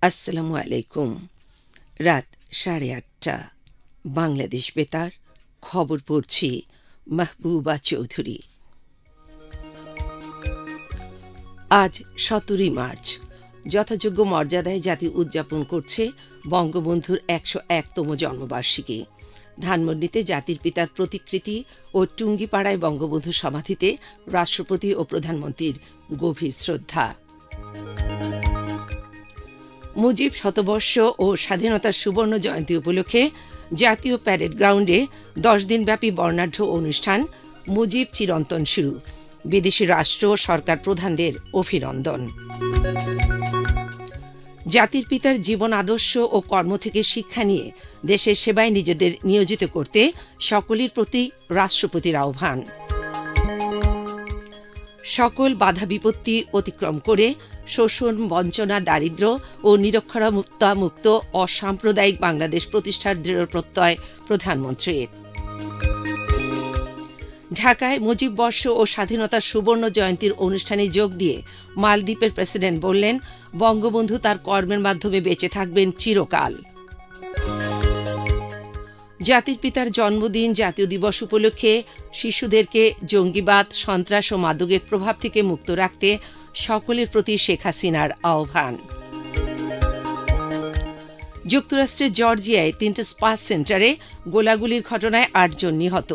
আসসালামু আলাইকুম। রাত 8:30 বাংলাদেশ বেতার খবর পড়ছি মাহবুবা চৌধুরী। আজ 17 মার্চ যথাযোগ্য মর্যাদায় জাতি উদযাপন করছে বঙ্গবন্ধুর 101তম জন্মবার্ষিকী। ধানমন্ডিতে জাতির পিতার প্রতিকৃতি ও টুঙ্গিপাড়ায় বঙ্গবন্ধু সমাধিতে রাষ্ট্রপতি ও প্রধানমন্ত্রীর গভীর শ্রদ্ধা। মুজিব শতবর্ষ ও স্বাধীনতার সুবর্ণ জয়ন্তী উপলক্ষে জাতীয় প্যারেড গ্রাউন্ডে 10 দিনব্যাপী বর্ণাঢ্য অনুষ্ঠান মুজিব চিরন্তন শুরু। বিদেশি রাষ্ট্র সরকার প্রধানদের অভিনন্দন। জাতির পিতার জীবন আদর্শ ও কর্ম থেকে শিক্ষা নিয়ে দেশের সেবায় নিজেদের নিয়োজিত করতে সকলের প্রতি রাষ্ট্রপতির আহ্বান। সকল বাধা বিপত্তি অতিক্রম করে শোষণ, বঞ্চনা, দারিদ্র্য ও নিরক্ষরতামুক্ত অসাম্প্রদায়িক বাংলাদেশ প্রতিষ্ঠার দৃঢ় প্রত্যয় প্রধানমন্ত্রীর। ঢাকায় মুজিব বর্ষ ও স্বাধীনতার সুবর্ণ জয়ন্তীর অনুষ্ঠানে যোগ দিয়ে মালদ্বীপের প্রেসিডেন্ট বললেন, বঙ্গবন্ধু তার কর্মের মাধ্যমে বেঁচে থাকবেন চিরকাল। জাতির পিতার জন্মদিন জাতীয় দিবস উপলক্ষে শিশুদেরকে জঙ্গিবাদ, সন্ত্রাস ও মাদকের প্রভাব থেকে মুক্ত রাখতে সকলের প্রতি শেখ হাসিনার আহ্বান। যুক্তরাষ্ট্রের জর্জিয়ায় 3টি স্পা সেন্টারে গোলাগুলির ঘটনায় 8 জন নিহত।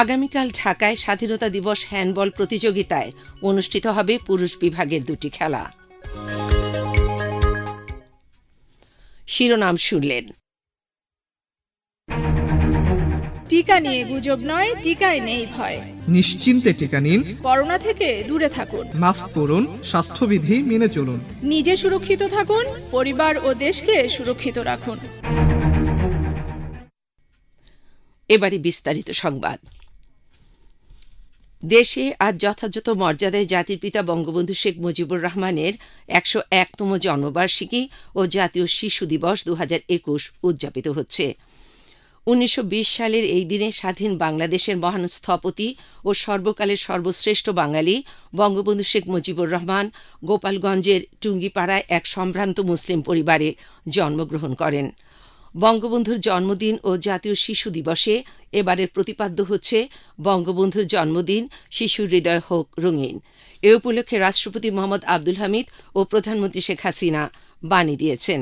আগামীকাল ঢাকায় স্বাধীনতা দিবস হ্যান্ডবল প্রতিযোগিতায় অনুষ্ঠিত হবে পুরুষ বিভাগের 2টি খেলা। শিরোনাম শুনলেন। টিকা নিয়ে গুজব নয়, টিকায় নেই ভয়। নিশ্চিন্তে টিকা নিন, করোনা থেকে দূরে থাকুন, মাস্ক পরুন, স্বাস্থ্যবিধি মেনে চলুন, নিজে সুরক্ষিত থাকুন, পরিবার ও দেশকে সুরক্ষিত রাখুন। এবারে বিস্তারিত সংবাদ। দেশে আজ যথাযথ মর্যাদায় জাতির পিতা বঙ্গবন্ধু শেখ মুজিবুর রহমানের 101তম জন্মবার্ষিকী ও জাতীয় শিশু দিবস 2021 উদযাপিত হচ্ছে। 1920 সালের এই দিনে স্বাধীন বাংলাদেশের মহান স্থপতি ও সর্বকালের সর্বশ্রেষ্ঠ বাঙালি বঙ্গবন্ধু শেখ মুজিবুর রহমান গোপালগঞ্জের টুঙ্গিপাড়ায় এক সম্ভ্রান্ত মুসলিম পরিবারে জন্মগ্রহণ করেন। বঙ্গবন্ধুর জন্মদিন ও জাতীয় শিশু দিবসে এবারের প্রতিপাদ্য হচ্ছে বঙ্গবন্ধুর জন্মদিন, শিশুর হৃদয় হোক রঙিন। এ উপলক্ষে রাষ্ট্রপতি মোহাম্মদ আব্দুল হামিদ ও প্রধানমন্ত্রী শেখ হাসিনা বাণী দিয়েছেন।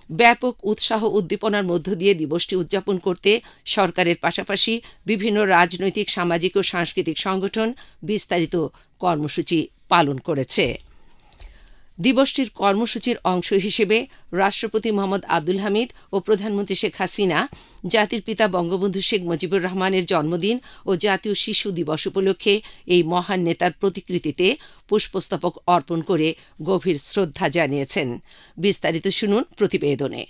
ব্যাপক উৎসাহ উদ্দীপনার মধ্য দিয়ে দিবসটি উদযাপন করতে সরকারের পাশাপাশি বিভিন্ন রাজনৈতিক, সামাজিক ও সাংস্কৃতিক সংগঠন বিস্তারিত কর্মসূচি পালন করেছে। দিবসটির কর্মসূচির অংশ হিসেবে রাষ্ট্রপতি মোহাম্মদ আব্দুল হামিদ ও প্রধানমন্ত্রী শেখ হাসিনা জাতির পিতা বঙ্গবন্ধু শেখ মুজিবুর রহমানের জন্মদিন ও জাতীয় শিশু দিবস উপলক্ষে এই মহান নেতার প্রতিকৃতিতে পুষ্পস্তবক অর্পণ করে গভীর শ্রদ্ধা জানিয়েছেন। বিস্তারিত শুনুন প্রতিবেদনে।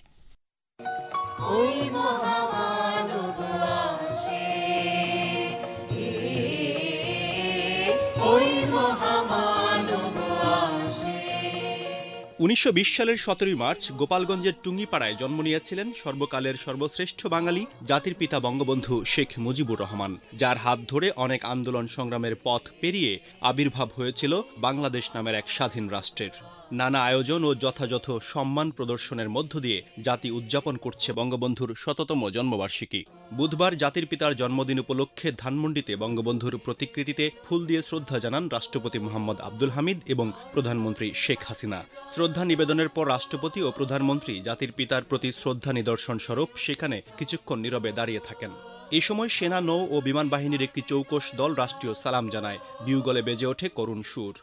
উনিশশো 20 সালের 17 মার্চ গোপালগঞ্জের টুঙ্গিপাড়ায় জন্ম নিয়েছিলেন সর্বকালের সর্বশ্রেষ্ঠ বাঙালি জাতির পিতা বঙ্গবন্ধু শেখ মুজিবুর রহমান, যার হাত ধরে অনেক আন্দোলন সংগ্রামের পথ পেরিয়ে আবির্ভাব হয়েছিল বাংলাদেশ নামের এক স্বাধীন রাষ্ট্রের। নানা আয়োজন ও যথাযথ সম্মান প্রদর্শনের মধ্য দিয়ে জাতি উদযাপন করছে বঙ্গবন্ধুর 100তম জন্মবার্ষিকী। বুধবার জাতির পিতার জন্মদিন উপলক্ষে ধানমন্ডিতে বঙ্গবন্ধুর প্রতিকৃতিতে ফুল দিয়ে শ্রদ্ধা জানান রাষ্ট্রপতি মোহাম্মদ আব্দুল হামিদ এবং প্রধানমন্ত্রী শেখ হাসিনা। শ্রদ্ধা নিবেদনের পর রাষ্ট্রপতি ও প্রধানমন্ত্রী জাতির পিতার প্রতি শ্রদ্ধা নিদর্শন স্বরূপ সেখানে কিছুক্ষণ নীরবে দাঁড়িয়ে থাকেন। এ সময় সেনা, নৌ ও বিমান বাহিনীর একটি চৌকস দল রাষ্ট্রীয় সালাম জানায়। বিউগলে বেজে ওঠে করুণ সুর।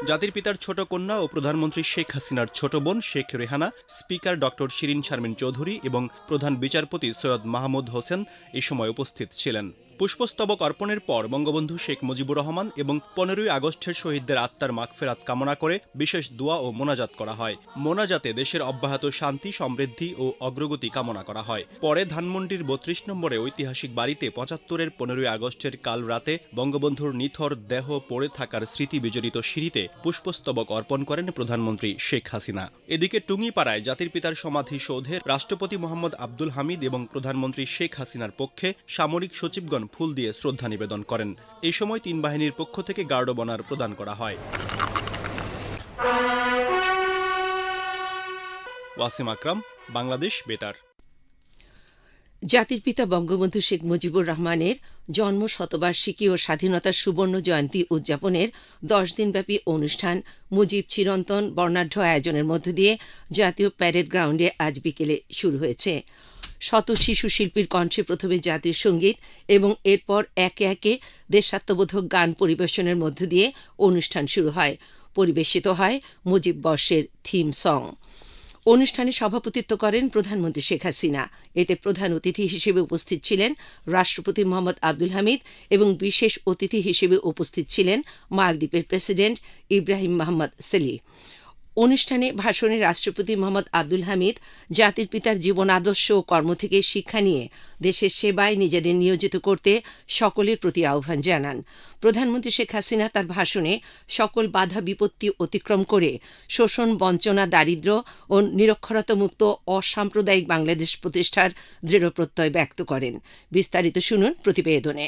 জাতির পিতার ছোট কন্যা ও প্রধানমন্ত্রী শেখ হাসিনার ছোট বোন শেখ রেহানা, স্পিকার ডক্টর শিরিন শারমিন চৌধুরী এবং প্রধান বিচারপতি সৈয়দ মাহমুদ হোসেন এ সময় উপস্থিত ছিলেন। পুষ্পস্তবক অর্পণের পর বঙ্গবন্ধু শেখ মুজিবুর রহমান এবং 15ই আগস্টের শহীদদের আত্মার মাগফিরাত কামনা করে বিশেষ দোয়া ও মোনাজাত করা হয়। মোনাজাতে দেশের অব্যাহত শান্তি, সমৃদ্ধি ও অগ্রগতি কামনা করা হয়। পরে ধানমন্ডির 32 নম্বরে ঐতিহাসিক বাড়িতে 75-এর 15ই আগস্টের কাল রাতে বঙ্গবন্ধুর নিথর দেহ পড়ে থাকার স্মৃতি বিজড়িত সিঁড়িতে পুষ্পস্তবক অর্পণ করেন প্রধানমন্ত্রী শেখ হাসিনা। এদিকে টুঙ্গিপাড়ায় জাতির পিতার সমাধি সৌধে রাষ্ট্রপতি মোহাম্মদ আব্দুল হামিদ এবং প্রধানমন্ত্রী শেখ হাসিনার পক্ষে সামরিক সচিবগণ ফুল দিয়ে শ্রদ্ধা নিবেদন করেন। এই সময় 3 বাহিনীর পক্ষ থেকে গার্ড অব অনার প্রদান করা হয়। ওয়াসিম আকরাম, বাংলাদেশ বেতার। জাতির পিতা বঙ্গবন্ধু শেখ মুজিবুর রহমানের জন্ম শতবার্ষিকী ও স্বাধীনতার সুবর্ণ জয়ন্তী উদযাপনের 10 দিনব্যাপী অনুষ্ঠান মুজিব চিরন্তন বর্ণাঢ্য আয়োজনের মধ্য দিয়ে জাতীয় প্যারেড গ্রাউন্ডে আজ বিকেলে শুরু হয়েছে। শত শিশু শিল্পীর কণ্ঠে প্রথমে জাতীয় সঙ্গীত এবং এরপর একে একে দেশাত্মবোধক গান পরিবেশনের মধ্য দিয়ে অনুষ্ঠান শুরু হয়। পরিবেশিত হয় মুজিব বর্ষের থিম সং। অনুষ্ঠানে সভাপতিত্ব করেন প্রধানমন্ত্রী শেখ হাসিনা। এতে প্রধান অতিথি হিসেবে উপস্থিত ছিলেন রাষ্ট্রপতি মোহাম্মদ আব্দুল হামিদ এবং বিশেষ অতিথি হিসেবে উপস্থিত ছিলেন মালদ্বীপের প্রেসিডেন্ট ইব্রাহিম মোহাম্মদ সেলিহ। অনুষ্ঠানে ভাষণে রাষ্ট্রপতি মোহাম্মদ আব্দুল হামিদ জাতির পিতার জীবন আদর্শ ও কর্ম থেকে শিক্ষা নিয়ে দেশের সেবায় নিজেদের নিয়োজিত করতে সকলের প্রতি আহ্বান জানান। প্রধানমন্ত্রী শেখ হাসিনা তার ভাষণে সকল বাধা বিপত্তি অতিক্রম করে শোষণ, বঞ্চনা, দারিদ্র্য ও নিরক্ষরতামুক্ত অসাম্প্রদায়িক বাংলাদেশ প্রতিষ্ঠার দৃঢ় প্রত্যয় ব্যক্ত করেন। বিস্তারিত শুনুন প্রতিবেদনে।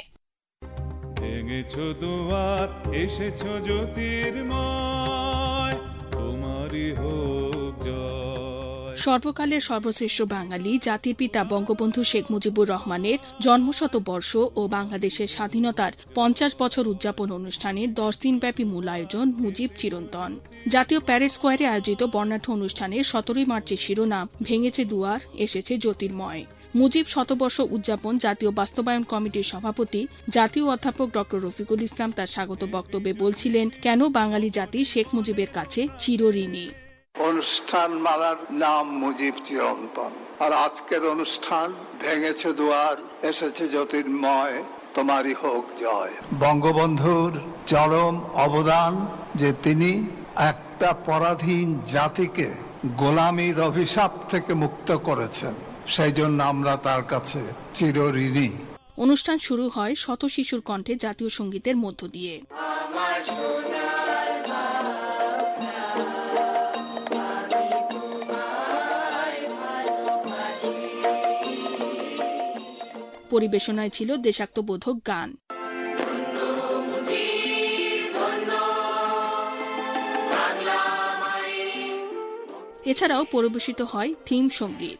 ভেঙেছো দুয়ার, এসেছো জ্যোতির্ময়, তোমারই হোক জয়। সর্বকালের সর্বশ্রেষ্ঠ বাঙালি জাতির পিতা বঙ্গবন্ধু শেখ মুজিবুর রহমানের জন্মশতবর্ষ ও বাংলাদেশের স্বাধীনতার 50 বছর উদযাপন অনুষ্ঠানের 10 দিনব্যাপী মূল আয়োজন মুজিব চিরন্তন। জাতীয় প্যারেড স্কোয়ারে আয়োজিত বর্ণাঢ্য অনুষ্ঠানের 17 মার্চের শিরোনাম ভেঙেছে দুয়ার, এসেছে জ্যোতির্ময়। মুজিব শতবর্ষ উদযাপন জাতীয় বাস্তবায়ন কমিটির সভাপতি জাতীয় অধ্যাপক ড রফিকুল ইসলাম তার স্বাগত বক্তব্যে বলছিলেন, কেন বাঙালি জাতি শেখ মুজিবের কাছে চিরঋণী। অনুষ্ঠান মালার নাম মুজিব চিরন্তন, আর আজকের অনুষ্ঠান ভেঙেছে দুয়ার, এসেছে জ্যোতির্ময়, তোমারই হোক জয়। বঙ্গবন্ধুর চরম অবদান যে তিনি একটা পরাধীন জাতিকে গোলামীর অভিশাপ থেকে মুক্ত করেছেন, সেই জন্য আমরা তার কাছে চিরঋণী। অনুষ্ঠান শুরু হয় শত শিশুর কণ্ঠে জাতীয় সঙ্গীতের মধ্য দিয়ে। পরিবেশনায় ছিল দেশাত্মবোধক গান। এছাড়াও পরিবেশিত হয় থিম সঙ্গীত।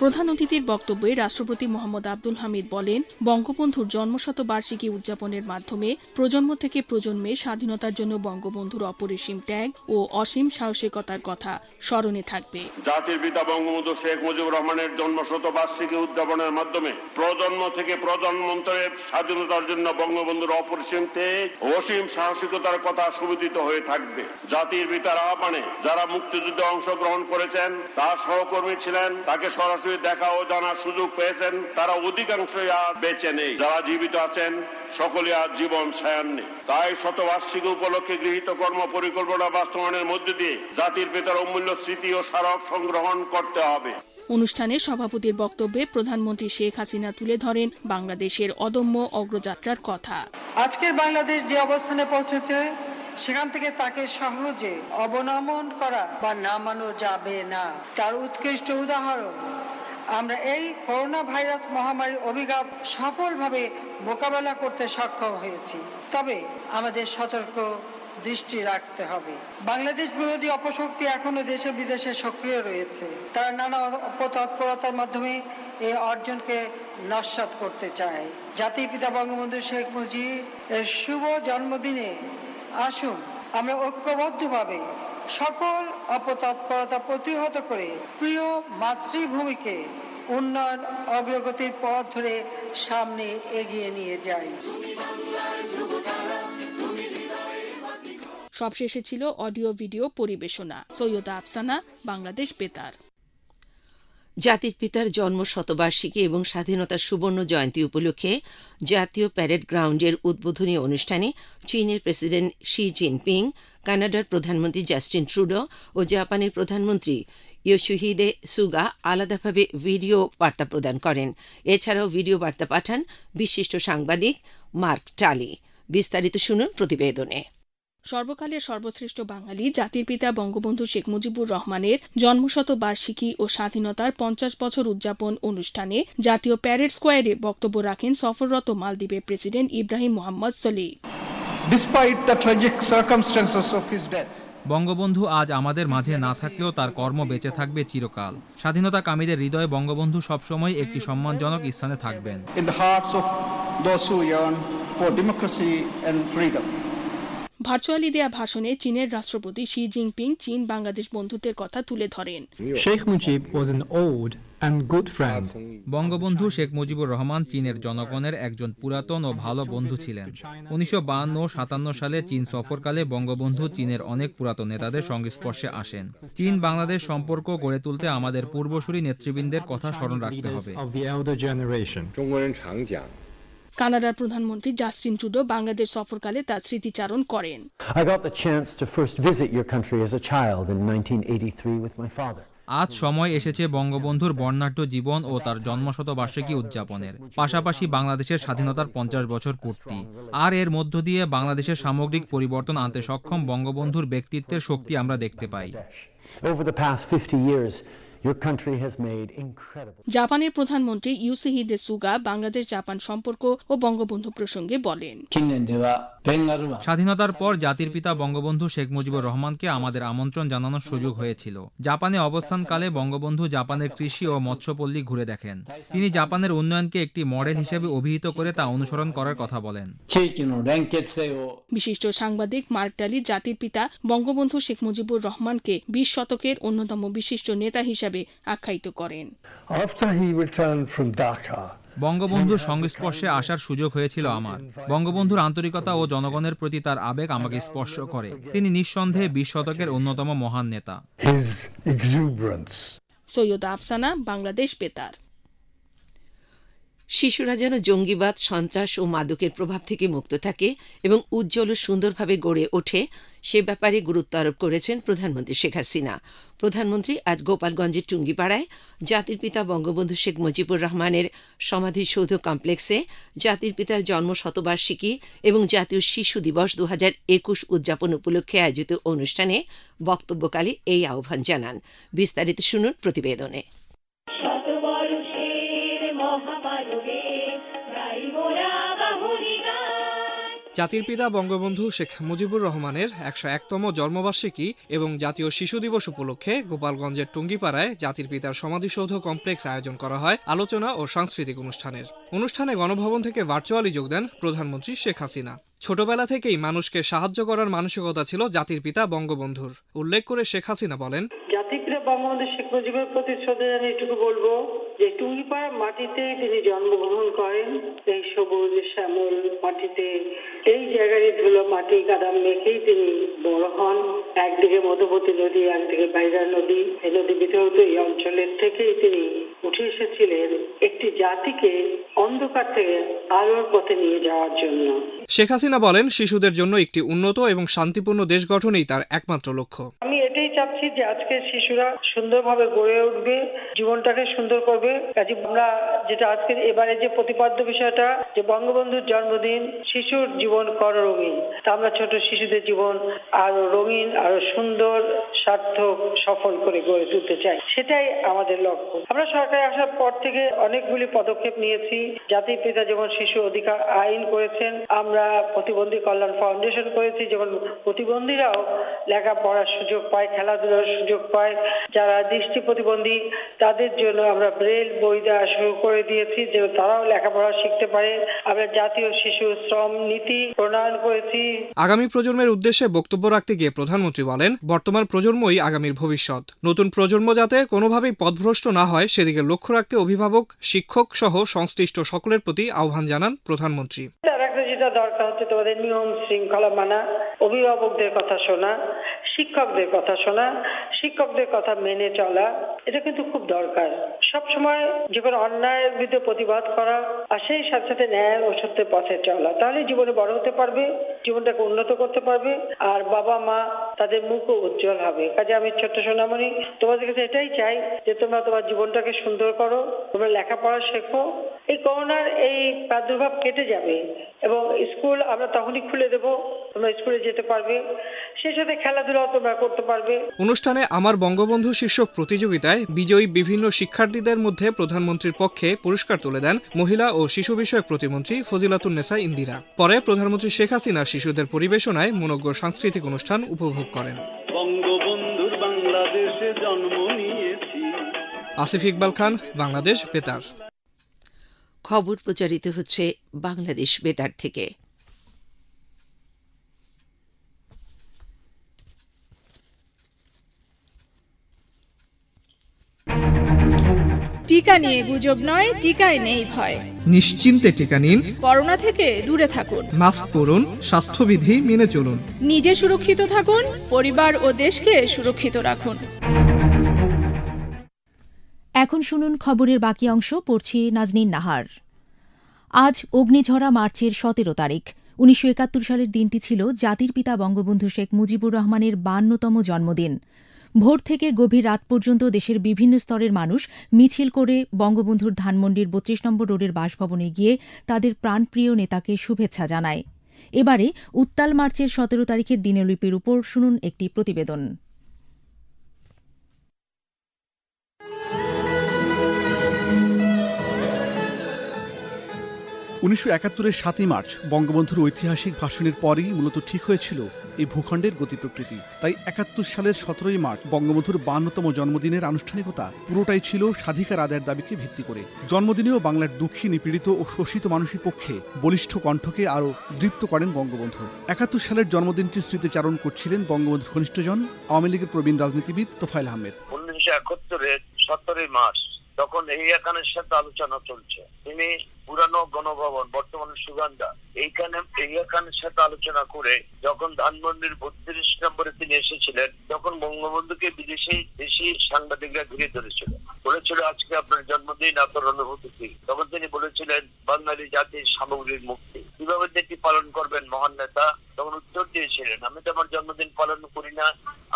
প্রধান অতিথির বক্তব্যে রাষ্ট্রপতি মোহাম্মদ আব্দুল হামিদ বলেন, বঙ্গবন্ধুর জন্মশতবার্ষিকী উদযাপনের মাধ্যমে প্রজন্ম থেকে প্রজন্মে স্বাধীনতার জন্য বঙ্গবন্ধুর অপরিসীম ত্যাগ ও অসীম সাহসিকতার কথা স্মরণে থাকবে। জাতির পিতা বঙ্গবন্ধু শেখ মুজিবুর রহমানের জন্মশতবার্ষিকী উদযাপনের মাধ্যমে প্রজন্ম থেকে প্রজন্মান্তরে স্বাধীনতার জন্য বঙ্গবন্ধুর অপরিসীম ত্যাগ ও অসীম সাহসিকতার কথা সুবিদিত হয়ে থাকবে। জাতির পিতার আহ্বানে যারা মুক্তিযুদ্ধে অংশগ্রহণ করেছেন, তার সহকর্মী ছিলেন, তাকে সরাসরি দেখা ও জানার সুযোগ পেয়েছেন, তারা অধিকাংশই আজ বেঁচে নেই। যারা জীবিত আছেন সকলে আজ জীবন ছায়ান্নে। তাই শতবার্ষিকী উপলক্ষে গৃহীত কর্ম পরিকল্পনা বাস্তবায়নের মধ্য দিয়ে জাতির পিতার অমূল্য স্মৃতি ও স্মারক সংগ্রহণ করতে হবে। অনুষ্ঠানে সভাপতির বক্তব্যে প্রধানমন্ত্রী শেখ হাসিনা তুলে ধরেন বাংলাদেশের অদম্য অগ্রযাত্রার কথা। আজকের বাংলাদেশ যে অবস্থানে পৌঁছেছে, সেখান থেকে তাকে সহজে অবনমন করা বা নামানো যাবে না। তার উৎকৃষ্ট উদাহরণ আমরা এই করোনা ভাইরাস মহামারীর অভিঘাত সফলভাবে মোকাবেলা করতে সক্ষম হয়েছি। তবে আমাদের সতর্ক দৃষ্টি রাখতে হবে। বাংলাদেশ বিরোধী অপশক্তি এখনো দেশে বিদেশে সক্রিয় রয়েছে। তারা নানা অপতৎপরতার মাধ্যমে এই অর্জনকে নস্যাৎ করতে চায়। জাতির পিতা বঙ্গবন্ধু শেখ মুজিব এর শুভ জন্মদিনে আসুন আমরা ঐক্যবদ্ধভাবে সকল অপতৎপরতা প্রতিহত করে প্রিয় মাতৃভূমিকে উন্নয়ন অগ্রগতির পথ ধরে সামনে এগিয়ে নিয়ে যাই। সবশেষে ছিল অডিও ভিডিও পরিবেশনা। সৈয়দা আফসানা, বাংলাদেশ বেতার। জাতির পিতার জন্ম শতবার্ষিকী এবং স্বাধীনতার সুবর্ণ জয়ন্তী উপলক্ষে জাতীয় প্যারেড গ্রাউন্ডের উদ্বোধনী অনুষ্ঠানে চীনের প্রেসিডেন্ট শি জিনপিং, কানাডার প্রধানমন্ত্রী জাস্টিন ট্রুডো ও জাপানের প্রধানমন্ত্রী ইয়োশিহিদে সুগা আলাদাভাবে ভিডিও বার্তা প্রদান করেন। এছাড়াও ভিডিও বার্তা পাঠান বিশিষ্ট সাংবাদিক মার্ক টালি। বিস্তারিত শুনুন প্রতিবেদনে। সর্বকালের সর্বশ্রেষ্ঠ বাঙালি জাতির পিতা বঙ্গবন্ধু শেখ মুজিবুর রহমানের জন্মশতবার্ষিকী ও স্বাধীনতার ৫০ বছর উদযাপন অনুষ্ঠানে জাতীয় প্যারেড স্কোয়ারে বক্তব্য রাখেন সফররত মালদ্বীপের president Ibrahim Mohammad Solih. Despite the tragic circumstances of his death, Bangabandhu আজ আমাদের মাঝে না থাকলেও তার কর্ম বেঁচে থাকবে চিরকাল। স্বাধীনতাকামীদের হৃদয়ে বঙ্গবন্ধু সবসময় একটি সম্মানজনক স্থানে থাকবেন। in the hearts of those who yearn for democracy and freedom. Virtually দেয়া ভাষণে চীনের রাষ্ট্রপতি শি জিনপিং চীন বাংলাদেশ বন্ধুত্বের কথা তুলে ধরেন। Sheikh Mujib was an old and good friend. Bangabandhu Sheikh Mujibur Rahman চীনের জনগণের একজন পুরাতন ও ভালো বন্ধু ছিলেন। 1952 ও 57 সালে চীন সফরকালে বঙ্গবন্ধু চীনের অনেক পুরাতন নেতাদের সংস্পর্শে আসেন। চীন বাংলাদেশ সম্পর্ক গড়ে তুলতে আমাদের পূর্বসূরি নেতৃবৃন্দের কথা স্মরণ রাখতে হবে। কানাডার প্রধানমন্ত্রী জাস্টিন ট্রুডো বাংলাদেশ সফরকালে তার স্মৃতিচারণ করেন। I got the chance to first visit your country as a child in 1983 with my father. আজ সময় এসেছে বঙ্গবন্ধুর বর্ণাঢ্য জীবন ও তার জন্মশতবার্ষিকী উদযাপনের, পাশাপাশি বাংলাদেশের স্বাধীনতার 50 বছর পূর্তি। আর এর মধ্য দিয়ে বাংলাদেশের সামগ্রিক পরিবর্তন আনতে সক্ষম বঙ্গবন্ধুর ব্যক্তিত্বের শক্তি আমরা দেখতে পাই। Over the past 50 years, your country has made incredible. জাপানের প্রধানমন্ত্রী ইয়োশিহিদে সুগা বাংলাদেশ জাপান সম্পর্ক ও বঙ্গবন্ধু প্রসঙ্গে বলেন। স্বাধীনতার পর জাতির পিতা বঙ্গবন্ধু শেখ মুজিবুর রহমানকে আমাদের আমন্ত্রণ জানানোর সুযোগ হয়েছিল। জাপানে অবস্থানকালে বঙ্গবন্ধু জাপানের কৃষি ও মৎস্যপল্লী ঘুরে দেখেন। তিনি জাপানের উন্নয়নকে একটি মডেল হিসেবে অভিহিত করে তা অনুসরণ করার কথা বলেন। বিশিষ্ট সাংবাদিক মার্ক টালি জাতির পিতা বঙ্গবন্ধু শেখ মুজিবুর রহমানকে 20 শতকের অন্যতম বিশিষ্ট নেতা হিসেবে আখ্যায়িত করেন। বঙ্গবন্ধুর সংস্পর্শে আসার সুযোগ হয়েছিল আমার। বঙ্গবন্ধুর আন্তরিকতা ও জনগণের প্রতি তার আবেগ আমাকে স্পর্শ করে। তিনি নিঃসন্দেহে 20 শতকের অন্যতম মহান নেতা। সৈয়দা আফসানা, বাংলাদেশ বেতার। শিশুরা যেন জঙ্গিবাদ, সন্ত্রাস ও মাদকের প্রভাব থেকে মুক্ত থাকে এবং উজ্জ্বল ও সুন্দরভাবে গড়ে ওঠে সে ব্যাপারে গুরুত্ব আরোপ করেছেন প্রধানমন্ত্রী শেখ হাসিনা। প্রধানমন্ত্রী আজ গোপালগঞ্জের টুঙ্গিপাড়ায় জাতির পিতা বঙ্গবন্ধু শেখ মুজিবুর রহমানের সমাধিসৌধ কমপ্লেক্সে জাতির পিতার জন্ম শতবার্ষিকী এবং জাতীয় শিশু দিবস 2021 উদযাপন উপলক্ষে আয়োজিত অনুষ্ঠানে বক্তব্যকালে এই আহ্বান জানান। বিস্তারিত শুনুন প্রতিবেদনে। জাতির পিতা বঙ্গবন্ধু শেখ মুজিবুর রহমানের 101তম জন্মবার্ষিকী এবং জাতীয় শিশু দিবস উপলক্ষে গোপালগঞ্জের টুঙ্গিপাড়ায় জাতির পিতার সমাধিসৌধ কমপ্লেক্স আয়োজন করা হয় আলোচনা ও সাংস্কৃতিক অনুষ্ঠানের। অনুষ্ঠানে গণভবন থেকে ভার্চুয়ালি যোগ দেন প্রধানমন্ত্রী শেখ হাসিনা। ছোটবেলা থেকেই মানুষকে সাহায্য করার মানসিকতা ছিল জাতির পিতা বঙ্গবন্ধুর। উল্লেখ করে শেখ হাসিনা বলেন, জাতির পিতা বঙ্গবন্ধু শেখ মুজিবের প্রতি শ্রদ্ধা জানিয়ে এটুকু বলবো যে টুঙ্গিপাড়া মাটিতেই তিনি জন্মগ্রহণ করেন। এই সবুজ শ্যামল মাটিতে, এই জায়গায় ধুলো মাটি কাদাম মেখেই তিনি বড় হন। একদিকে মধুমতি নদী, একদিকে বাইরা নদী। এই নদী বিধৌত এই অঞ্চলের থেকেই তিনি উঠে এসেছিলেন একটি জাতিকে অন্ধকার থেকে আলোর পথে নিয়ে যাওয়ার জন্য। শেখ হাসিনা বলেন, শিশুদের জন্য একটি উন্নত এবং শান্তিপূর্ণ দেশ গঠনই তার একমাত্র লক্ষ্য। আমি এটাই চাচ্ছি যে আজকে শিশুরা সুন্দরভাবে গড়ে উঠবে, জীবনটাকে সুন্দর করবে। কাজে আমরা যেটা আজকে এবারে যে প্রতিপাদ্য বিষয়টা যে বঙ্গবন্ধুর জন্মদিন, শিশুর জীবন কর রঙিন, তা আমরা ছোট শিশুদের জীবন আরো রঙিন, আরো সুন্দর, সার্থক, সফল করে গড়ে তুলতে চাই। সেটাই আমাদের লক্ষ্য। আমরা সরকারে আসার পর থেকে অনেকগুলি পদক্ষেপ নিয়েছি। জাতির পিতা যেমন শিশু অধিকার আইন করেছেন, আমরা প্রতিবন্ধী কল্যাণ ফাউন্ডেশন করেছি, যেমন প্রতিবন্ধীরাও লেখাপড়ার সুযোগ পায়, খেলাধুলার সুযোগ পায়। যারা দৃষ্টি প্রতিবন্ধী তাদের জন্য আমরা ব্রেল বই দেওয়া শুরু করে দিয়েছি, যেন তারাও লেখাপড়া শিখতে পারে। আমরা জাতীয় শিশু শ্রম নীতি প্রণয়ন করেছি। আগামী প্রজন্মের উদ্দেশ্যে বক্তব্য রাখতে গিয়ে প্রধানমন্ত্রী বলেন, বর্তমান প্রজন্মই আগামীর ভবিষ্যৎ। নতুন প্রজন্ম যাতে কোনোভাবেই পথভ্রষ্ট না হয় সেদিকে লক্ষ্য রাখতে অভিভাবক, শিক্ষক সহ সংশ্লিষ্ট সকলের প্রতি আহ্বান জানান প্রধানমন্ত্রী। যেটা যেটা দরকার হচ্ছে তোমাদের নিয়ম শৃঙ্খলা মানা, অভিভাবকদের কথা শোনা, শিক্ষকদের কথা শোনা, শিক্ষকদের কথা মেনে চলা, এটা কিন্তু খুব দরকার। সবসময় যে কোনো অন্যায়ের বিরুদ্ধে প্রতিবাদ করা আর সেই সাথে সাথে ন্যায় ও সত্যের পথে চলা, তাহলে জীবনে বড় হতে পারবে, জীবনটাকে উন্নত করতে পারবে, আর বাবা মা তাদের মুখও উজ্জ্বল হবে। কাজে আমি ছোট্ট সোনামণি তোমাদের কাছে এটাই চাই যে তোমরা তোমার জীবনটাকে সুন্দর করো, তোমরা লেখাপড়া শেখো। এই করোনার এই প্রাদুর্ভাব কেটে যাবে এবং স্কুল আমরা তখনই খুলে দেব, তোমরা স্কুলে যেতে পারবে, সেই সাথে খেলাধুলাও তোমরা করতে পারবে। অনুষ্ঠানে আমার বঙ্গবন্ধু শীর্ষক প্রতিযোগিতায় বিজয়ী বিভিন্ন শিক্ষার্থীদের মধ্যে প্রধানমন্ত্রীর পক্ষে পুরস্কার তুলে দেন মহিলা ও শিশু বিষয়ক প্রতিমন্ত্রী ফজিলাতুন্নেসা ইন্দিরা। পরে প্রধানমন্ত্রী শেখ হাসিনা শিশুদের পরিবেশনায় মনোজ্ঞ সাংস্কৃতিক অনুষ্ঠান উপভোগ করেন। বঙ্গবন্ধুর বাংলাদেশে জন্ম নিয়েছি। আসিফ ইকবাল খান, বাংলাদেশ বেতার। খবর প্রচারিত হচ্ছে বাংলাদেশ বেতার থেকে। টিকা নিয়ে গুজব নয়, টিকায় নেই ভয়। নিশ্চিন্তে টিকা নিন, করোনা থেকে দূরে থাকুন, মাস্ক পরুন, স্বাস্থ্যবিধি মেনে চলুন, নিজে সুরক্ষিত থাকুন, পরিবার ও দেশকে সুরক্ষিত রাখুন। এখন শুনুন খবরের বাকি অংশ, পড়ছি নাজনীন নাহার। আজ অগ্নিঝরা মার্চের 17 তারিখ। 1971 সালের দিনটি ছিল জাতির পিতা বঙ্গবন্ধু শেখ মুজিবুর রহমানের 52তম জন্মদিন। ভোর থেকে গভীর রাত পর্যন্ত দেশের বিভিন্ন স্তরের মানুষ মিছিল করে বঙ্গবন্ধুর ধানমন্ডির 32 নম্বর রোডের বাসভবনে গিয়ে তাদের প্রাণপ্রিয় নেতাকে শুভেচ্ছা জানায়। এবারে উত্তাল মার্চের 17 তারিখের দিনলিপির উপর শুনুন একটি প্রতিবেদন। 1971-এর 7ই মার্চ বঙ্গবন্ধুর ঐতিহাসিক ভাষণের পরেই মূলত ঠিক হয়েছিল এই ভূখণ্ডের গতি প্রকৃতি। তাই 71 সালের 17ই মার্চ বঙ্গবন্ধুর 52তম জন্মদিনের আনুষ্ঠানিকতা পুরোটাই ছিল স্বাধিকার আদায়ের দাবিকে ভিত্তি করে। জন্মদিনেও বাংলার দুঃখী, নিপীড়িত ও শোষিত মানুষের পক্ষে বলিষ্ঠ কণ্ঠকে আরও দৃপ্ত করেন বঙ্গবন্ধু। 71 সালের জন্মদিনটির স্মৃতিচারণ করছিলেন বঙ্গবন্ধুর ঘনিষ্ঠজন আওয়ামী লীগের প্রবীণ রাজনীতিবিদ তোফায়েল আহমেদ। 1971-এর 17ই মার্চ তখন এই খানের সাথে আলোচনা চলছে। তিনি পুরানো গণভবন, বর্তমানে সুগন্ধা, এইখানে এহিয়া খানের সাথে আলোচনা করে যখন ধানমন্ডির 32 নম্বরে তিনি এসেছিলেন, তখন বঙ্গবন্ধুকে দেশি সাংবাদিকরা ঘিরে ধরেছিল, বলেছিল আজকে আপনার জন্মদিন, আপনার অনুভূতি কি? তখন তিনি বলেছিলেন বাঙালি জাতির সামগ্রিক মুক্তি, কিভাবে এটি পালন করবেন মহান নেতা? তখন উত্তর দিয়েছিলেন, আমি তো আমার জন্মদিন পালন করি না,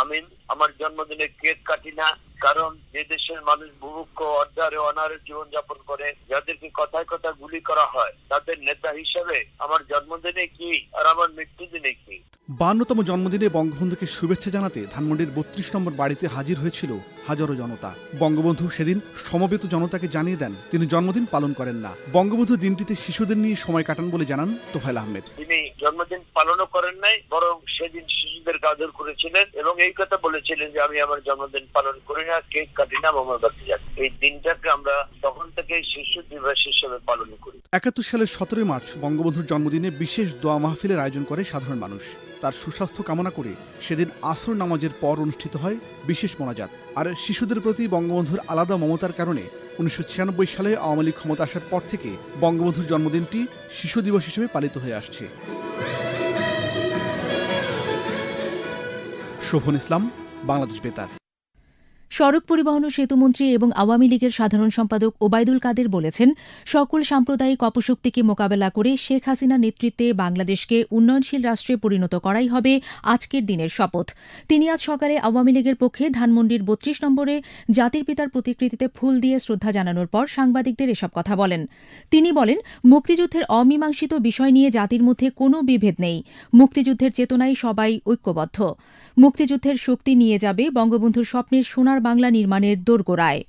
আমি আমার জন্মদিনে কেক কাটি না, কারণ যে দেশের মানুষ বুভুক্ষ, অর্ধারে অনাহারে জীবন যাপন করে, যাদেরকে কথায় কথা গুলি করা হয়, তাদের নেতা হিসাবে আমার জন্মদিনে কি আর আমার মৃত্যু দিনে কি? 52তম জন্মদিনে বঙ্গবন্ধুকে শুভেচ্ছা জানাতে ধানমন্ডির 32 নম্বর বাড়িতে হাজির হয়েছিল হাজারো জনতা। বঙ্গবন্ধু সেদিন সমবেত জনতাকে জানিয়ে দেন তিনি জন্মদিন পালন করেন না। বঙ্গবন্ধু দিনটিতে শিশুদের নিয়ে সময় কাটান বলে জানান তোফায়েল আহমেদ। তিনি জন্মদিন পালনও করেন নাই, বরং সেদিন শিশুদের আদর করেছিলেন এবং এই কথা বলেছিলেন যে আমি আমার জন্মদিন পালন করি না, কেক কাটি না, মোমবাতি জ্বালি। এই দিনটাকে আমরা তখন থেকে শিশু দিবস হিসেবে পালন করি। 71 সালের 17 মার্চ বঙ্গবন্ধুর জন্মদিনে বিশেষ দোয়া মাহফিলের আয়োজন করে সাধারণ মানুষ। তার সুস্বাস্থ্য কামনা করে সেদিন আসর নামাজের পর অনুষ্ঠিত হয় বিশেষ মোনাজাত। আর শিশুদের প্রতি বঙ্গবন্ধুর আলাদা মমতার কারণে 1996 সালে আওয়ামী লীগ ক্ষমতা আসার পর থেকে বঙ্গবন্ধুর জন্মদিনটি শিশু দিবস হিসেবে পালিত হয়ে আসছে। শোভন ইসলাম, বাংলাদেশ বেতার। সড়ক পরিবহন ও সেতুমন্ত্রী এবং আওয়ামী লীগের সাধারণ সম্পাদক ওবায়দুল কাদের বলেছেন, সকল সাম্প্রদায়িক অপশক্তিকে মোকাবেলা করে শেখ হাসিনার নেতৃত্বে বাংলাদেশকে উন্নয়নশীল রাষ্ট্রে পরিণত করাই হবে আজকের দিনের শপথ। তিনি আজ সকালে আওয়ামী লীগের পক্ষে ধানমন্ডির 32 নম্বরে জাতির পিতার প্রতিকৃতিতে ফুল দিয়ে শ্রদ্ধা জানানোর পর সাংবাদিকদের এসব কথা বলেন। তিনি বলেন, মুক্তিযুদ্ধের অমীমাংসিত বিষয় নিয়ে জাতির মধ্যে কোনো বিভেদ নেই। মুক্তিযুদ্ধের চেতনায় সবাই ঐক্যবদ্ধ। মুক্তিযুদ্ধের শক্তি নিয়ে যাবে বঙ্গবন্ধুর স্বপ্নের সোনার বাংলা নির্মাণের দোরগোড়ায়।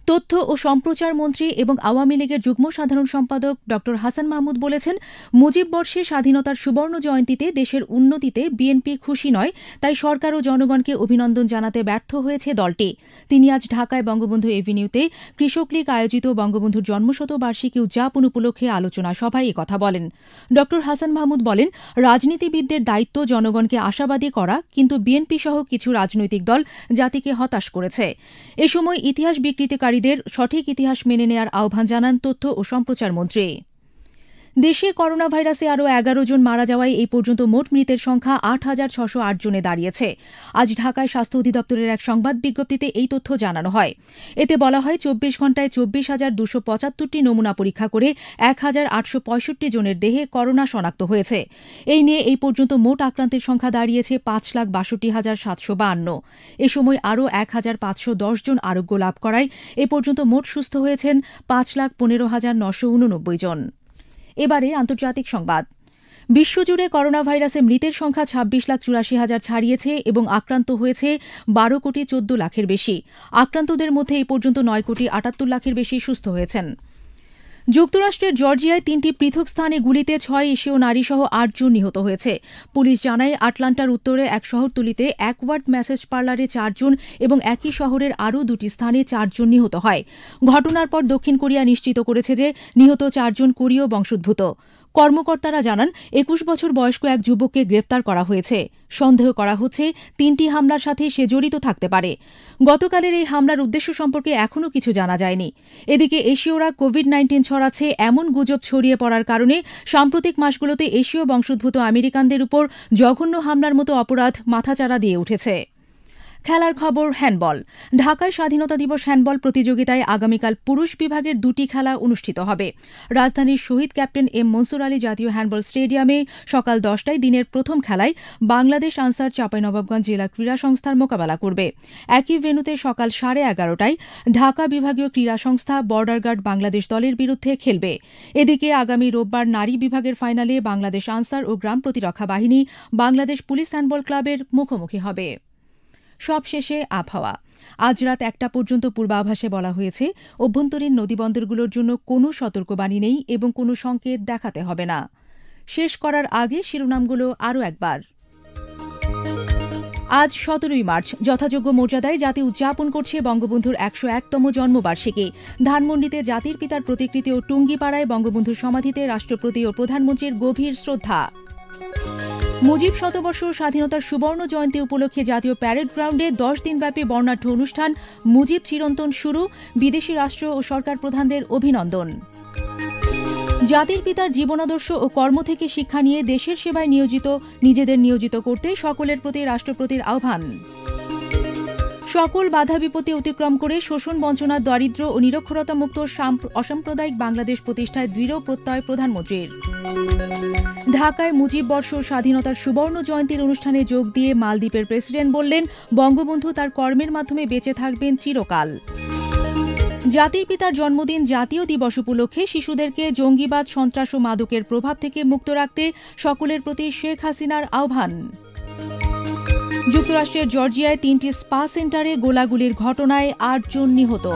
তথ্য ও সম্প্রচার মন্ত্রী এবং আওয়ামী লীগের যুগ্ম সাধারণ সম্পাদক ড হাসান মাহমুদ বলেছেন, মুজিব বর্ষে স্বাধীনতার সুবর্ণ জয়ন্তীতে দেশের উন্নতিতে বিএনপি খুশি নয়, তাই সরকার ও জনগণকে অভিনন্দন জানাতে ব্যর্থ হয়েছে দলটি। তিনি আজ ঢাকায় বঙ্গবন্ধু এভিনিউতে কৃষক লীগ আয়োজিত বঙ্গবন্ধুর জন্মশতবার্ষিকী উদযাপন উপলক্ষে আলোচনা সভায় একথা বলেন। ড হাসান মাহমুদ বলেন, রাজনীতিবিদদের দায়িত্ব জনগণকে আশাবাদী করা, কিন্তু বিএনপি সহ কিছু রাজনৈতিক দল জাতিকে হতাশ করেছে। এ সময় ইতিহাস বিকৃতিকারীদের সঠিক ইতিহাস মেনে নেয়ার আহ্বান জানান তথ্য ও সম্প্রচার মন্ত্রী। দেশে করোনা ভাইরাসে আরও 11 জন মারা যাওয়ায় এই পর্যন্ত মোট মৃতের সংখ্যা 8,608 জনে দাঁড়িয়েছে। আজ ঢাকায় স্বাস্থ্য অধিদপ্তরের এক সংবাদ বিজ্ঞপ্তিতে এই তথ্য জানানো হয়। এতে বলা হয় 24 ঘণ্টায় 24,275টি নমুনা পরীক্ষা করে 1,865 জনের দেহে করোনা শনাক্ত হয়েছে। এই নিয়ে এই পর্যন্ত মোট আক্রান্তের সংখ্যা দাঁড়িয়েছে 5,62,752। এ সময় আরও 1,510 জন আরোগ্য লাভ করায় এ পর্যন্ত মোট সুস্থ হয়েছেন 5,15,989 জন। এবারে আন্তর্জাতিক সংবাদ। বিশ্বজুড়ে করোনা ভাইরাসে মৃতের সংখ্যা 26,84,000 ছাড়িয়েছে এবং আক্রান্ত হয়েছে 12,14 লাখের বেশি। আক্রান্তদের মধ্যে এই পর্যন্ত 9,78 লাখের বেশি সুস্থ হয়েছেন। যুক্তরাষ্ট্রের জর্জিয়ায় 3টি পৃথক স্থানে গুলিতে 6 এশীয় নারীসহ 8 জন নিহত হয়েছে। পুলিশ জানায় আটলান্টার উত্তরে এক শহরতলিতে অ্যাকওয়ার্ড ম্যাসেজ পার্লারে 4 জন এবং একই শহরের আরও 2টি স্থানে 4 জন নিহত হয়। ঘটনার পর দক্ষিণ কোরিয়া নিশ্চিত করেছে যে নিহত 4 জন কোরীয় বংশোদ্ভূত। কর্মকর্তারা জানান 21 বছর বয়স্ক এক যুবককে গ্রেফতার করা হয়েছে। সন্দেহ করা হচ্ছে 3টি হামলার সাথে সে জড়িত থাকতে পারে। গতকালের এই হামলার উদ্দেশ্য সম্পর্কে এখনও কিছু জানা যায়নি। এদিকে এশীয়রা কোভিড-19 ছড়াচ্ছে এমন গুজব ছড়িয়ে পড়ার কারণে সাম্প্রতিক মাসগুলোতে এশীয় বংশোদ্ভূত আমেরিকানদের উপর জঘন্য হামলার মতো অপরাধ মাথাচাড়া দিয়ে উঠেছে। খেলার খবর হ্যান্ডবল। ঢাকায় স্বাধীনতা দিবস হ্যান্ডবল প্রতিযোগিতায় আগামীকাল পুরুষ বিভাগের 2টি খেলা অনুষ্ঠিত হবে। রাজধানীর শহীদ ক্যাপ্টেন এম মনসুর আলী জাতীয় হ্যান্ডবল স্টেডিয়ামে সকাল 10টায় দিনের প্রথম খেলায় বাংলাদেশ আনসার চাঁপাইনবাবগঞ্জ জেলা ক্রীড়া সংস্থার মোকাবেলা করবে। একই ভেন্যুতে সকাল 11:30টায় ঢাকা বিভাগীয় ক্রীড়া সংস্থা বর্ডার গার্ড বাংলাদেশ দলের বিরুদ্ধে খেলবে। এদিকে আগামী রোববার নারী বিভাগের ফাইনালে বাংলাদেশ আনসার ও গ্রাম প্রতিরক্ষা বাহিনী বাংলাদেশ পুলিশ হ্যান্ডবল ক্লাবের মুখোমুখি হবে। সবশেষে আবহাওয়া। আজ রাত 1টা পর্যন্ত পূর্বাভাসে বলা হয়েছে অভ্যন্তরীণ নদীবন্দরগুলোর জন্য কোনো সতর্কবাণী নেই এবং কোনো সংকেত দেখাতে হবে না। শেষ করার আগে শিরোনামগুলো আরও একবার। আজ 17ই মার্চ যথাযোগ্য মর্যাদায় জাতি উদযাপন করছে বঙ্গবন্ধুর 101তম জন্মবার্ষিকী। ধানমন্ডিতে জাতির পিতার প্রতিকৃতি ও টুঙ্গিপাড়ায় বঙ্গবন্ধুর সমাধিতে রাষ্ট্রপতি ও প্রধানমন্ত্রীর গভীর শ্রদ্ধা। মুজিব শতবর্ষ স্বাধীনতার সুবর্ণ জয়ন্তী উপলক্ষে জাতীয় প্যারেড গ্রাউন্ডে 10 দিনব্যাপী বর্ণাঢ্য অনুষ্ঠান মুজিব চিরন্তন শুরু। বিদেশি রাষ্ট্র ও সরকার প্রধানদের অভিনন্দন। জাতির পিতার জীবনাদর্শ ও কর্ম থেকে শিক্ষা নিয়ে দেশের সেবায় নিজেদের নিয়োজিত করতে সকলের প্রতি রাষ্ট্রপতির আহ্বান। সকল বাধা বিপত্তি অতিক্রম করে শোষণ বঞ্চনা দারিদ্র্য ও নিরক্ষরতা মুক্ত অসাম্প্রদায়িক বাংলাদেশ প্রতিষ্ঠায় দৃঢ় প্রত্যয় প্রধানমন্ত্রীর। ঢাকায় মুজিব বর্ষ স্বাধীনতার সুবর্ণ জয়ন্তীর অনুষ্ঠানে যোগ দিয়ে মালদ্বীপের প্রেসিডেন্ট বললেন বঙ্গবন্ধু তার কর্মের মাধ্যমে বেঁচে থাকবেন চিরকাল। জাতির পিতার জন্মদিন জাতীয় দিবস উপলক্ষে শিশুদেরকে জঙ্গিবাদ সন্ত্রাস ও মাদকের প্রভাব থেকে মুক্ত রাখতে সকলের প্রতি শেখ হাসিনার আহ্বান। যুক্তরাষ্ট্রের জর্জিয়ায় 3টি স্পা সেন্টারে গোলাগুলির ঘটনায় 8 জন নিহত।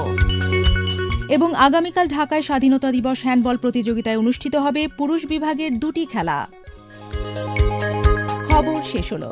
এবং আগামীকাল ঢাকায় স্বাধীনতা দিবস হ্যান্ডবল প্রতিযোগিতায় অনুষ্ঠিত হবে পুরুষ বিভাগের 2টি খেলা। খবর শেষ হলো।